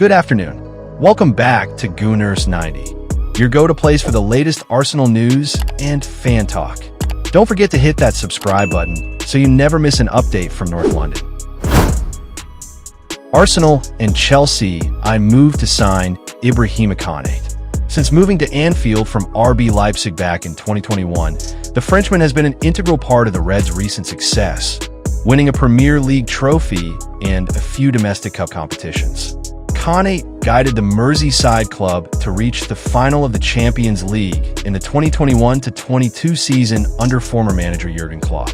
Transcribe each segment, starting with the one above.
Good afternoon. Welcome back to Gooners 90, your go-to place for the latest Arsenal news and fan talk. Don't forget to hit that subscribe button so you never miss an update from North London. Arsenal and Chelsea moved to sign Ibrahima Konate. Since moving to Anfield from RB Leipzig back in 2021, the Frenchman has been an integral part of the Reds' recent success, winning a Premier League trophy and a few domestic cup competitions. Konate guided the Merseyside club to reach the final of the Champions League in the 2021-22 season under former manager Jurgen Klopp.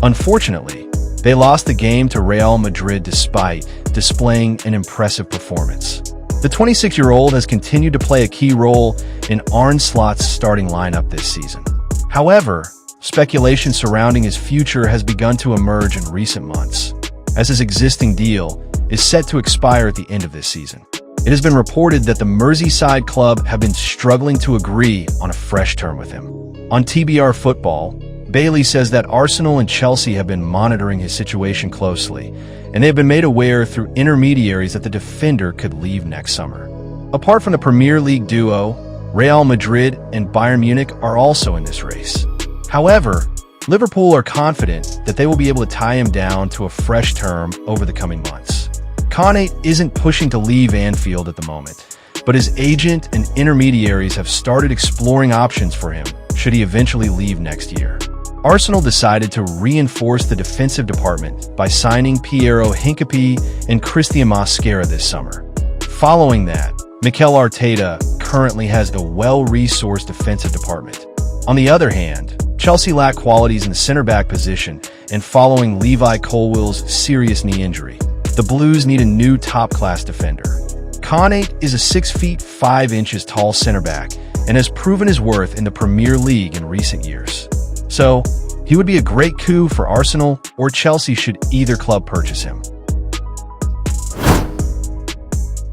Unfortunately, they lost the game to Real Madrid despite displaying an impressive performance. The 26-year-old has continued to play a key role in Arne Slot's starting lineup this season. However, speculation surrounding his future has begun to emerge in recent months, as his existing deal is set to expire at the end of this season. It has been reported that the Merseyside club have been struggling to agree on a fresh term with him. On TBR Football, Bailey says that Arsenal and Chelsea have been monitoring his situation closely, and they have been made aware through intermediaries that the defender could leave next summer. Apart from the Premier League duo, Real Madrid and Bayern Munich are also in this race. However, Liverpool are confident that they will be able to tie him down to a fresh term over the coming months. Konate isn't pushing to leave Anfield at the moment, but his agent and intermediaries have started exploring options for him should he eventually leave next year. Arsenal decided to reinforce the defensive department by signing Piero Hincapie and Christian Mosquera this summer. Following that, Mikel Arteta currently has a well-resourced defensive department. On the other hand, Chelsea lack qualities in the center-back position, and following Levi Colwill's serious knee injury, the Blues need a new top-class defender. Konate is a 6 feet 5 inches tall center-back and has proven his worth in the Premier League in recent years. So, he would be a great coup for Arsenal or Chelsea should either club purchase him.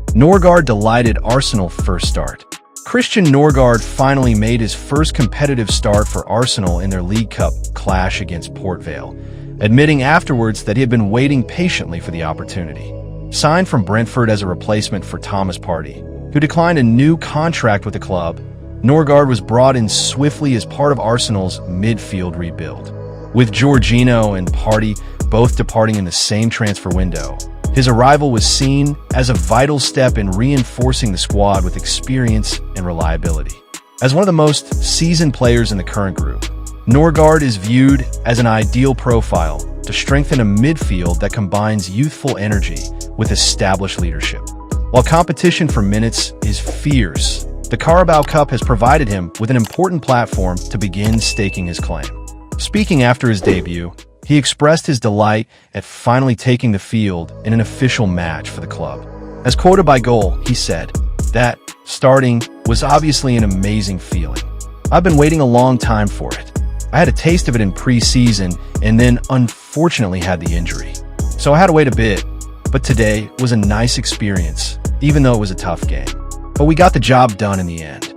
Norgaard delighted Arsenal first start. Christian Norgaard finally made his first competitive start for Arsenal in their League Cup clash against Port Vale, admitting afterwards that he had been waiting patiently for the opportunity. Signed from Brentford as a replacement for Thomas Partey, who declined a new contract with the club, Norgaard was brought in swiftly as part of Arsenal's midfield rebuild. With Jorginho and Partey both departing in the same transfer window, his arrival was seen as a vital step in reinforcing the squad with experience and reliability. As one of the most seasoned players in the current group, Norgaard is viewed as an ideal profile to strengthen a midfield that combines youthful energy with established leadership. While competition for minutes is fierce, the Carabao Cup has provided him with an important platform to begin staking his claim. Speaking after his debut, he expressed his delight at finally taking the field in an official match for the club. As quoted by Goal, he said that starting was obviously an amazing feeling. I've been waiting a long time for it. I had a taste of it in pre-season and then unfortunately had the injury. So I had to wait a bit, but today was a nice experience, even though it was a tough game. But we got the job done in the end.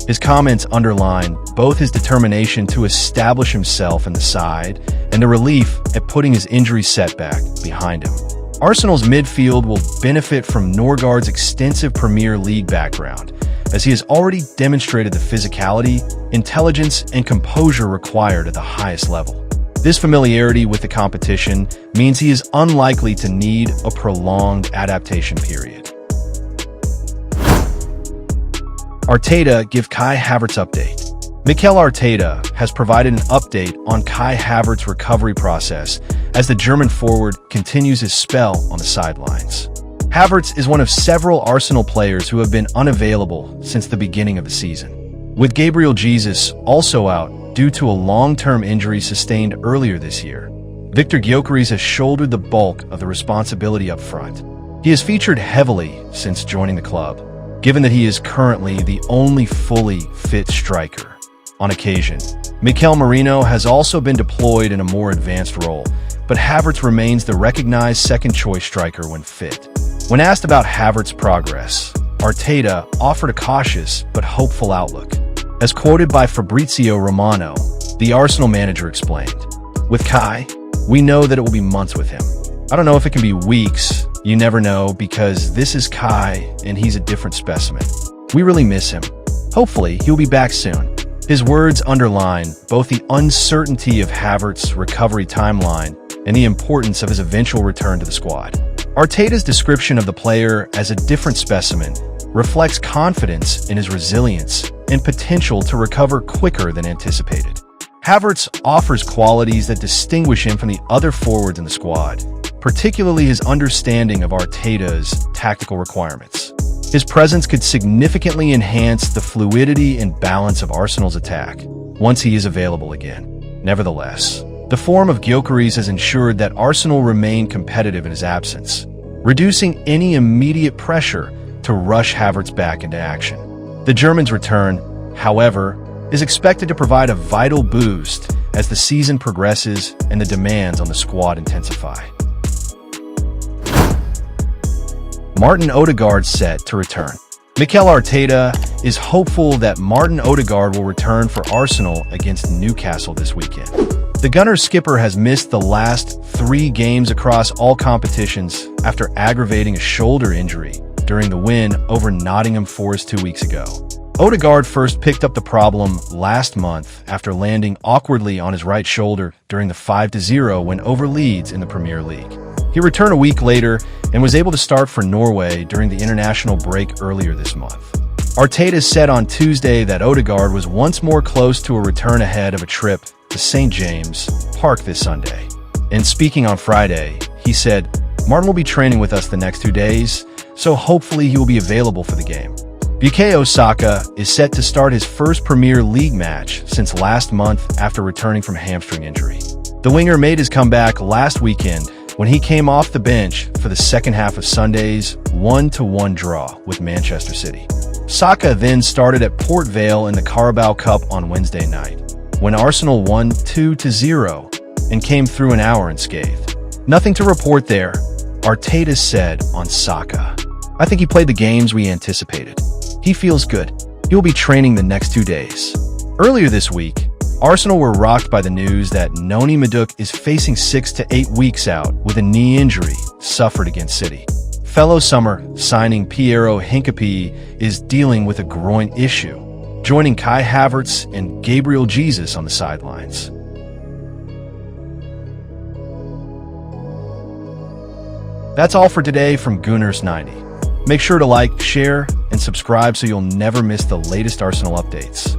His comments underline both his determination to establish himself in the side and the relief at putting his injury setback behind him. Arsenal's midfield will benefit from Norgaard's extensive Premier League background, as he has already demonstrated the physicality, intelligence, and composure required at the highest level. This familiarity with the competition means he is unlikely to need a prolonged adaptation period. Arteta give Kai Havertz update. Mikel Arteta has provided an update on Kai Havertz's recovery process as the German forward continues his spell on the sidelines. Havertz is one of several Arsenal players who have been unavailable since the beginning of the season, with Gabriel Jesus also out due to a long-term injury sustained earlier this year. Victor Gyokeres has shouldered the bulk of the responsibility up front. He has featured heavily since joining the club, given that he is currently the only fully fit striker. On occasion, Mikel Merino has also been deployed in a more advanced role, but Havertz remains the recognized second-choice striker when fit. When asked about Havertz's progress, Arteta offered a cautious but hopeful outlook. As quoted by Fabrizio Romano, the Arsenal manager explained, "With Kai, we know that it will be months with him. I don't know if it can be weeks, You never know, because this is Kai, and he's a different specimen. We really miss him. Hopefully, he'll be back soon. His words underline both the uncertainty of Havertz's recovery timeline and the importance of his eventual return to the squad. Arteta's description of the player as a different specimen reflects confidence in his resilience and potential to recover quicker than anticipated. Havertz offers qualities that distinguish him from the other forwards in the squad, particularly his understanding of Arteta's tactical requirements. His presence could significantly enhance the fluidity and balance of Arsenal's attack once he is available again. Nevertheless, the form of Gyokeres has ensured that Arsenal remain competitive in his absence, reducing any immediate pressure to rush Havertz back into action. The German's return, however, is expected to provide a vital boost as the season progresses and the demands on the squad intensify. Martin Odegaard set to return. Mikel Arteta is hopeful that Martin Odegaard will return for Arsenal against Newcastle this weekend. The Gunners skipper has missed the last 3 games across all competitions after aggravating a shoulder injury during the win over Nottingham Forest 2 weeks ago. Odegaard first picked up the problem last month after landing awkwardly on his right shoulder during the 5-0 win over Leeds in the Premier League. He returned a week later and was able to start for Norway during the international break earlier this month. Arteta said on Tuesday that Odegaard was once more close to a return ahead of a trip to St. James Park this Sunday. And speaking on Friday, he said, "Martin will be training with us the next 2 days, so hopefully he will be available for the game." Bukayo Saka is set to start his first Premier League match since last month after returning from a hamstring injury. The winger made his comeback last weekend when he came off the bench for the second half of Sunday's 1-1 draw with Manchester City. Saka then started at Port Vale in the Carabao Cup on Wednesday night, when Arsenal won 2-0 and came through an hour unscathed. "Nothing to report there," Arteta said on Saka. "I think he played the games we anticipated. He feels good. He will be training the next 2 days." Earlier this week, Arsenal were rocked by the news that Madueke is facing 6 to 8 weeks out with a knee injury suffered against City. Fellow summer signing Piero Hincapie is dealing with a groin issue, joining Kai Havertz and Gabriel Jesus on the sidelines. That's all for today from Gunners 90. Make sure to like, share, and subscribe so you'll never miss the latest Arsenal updates.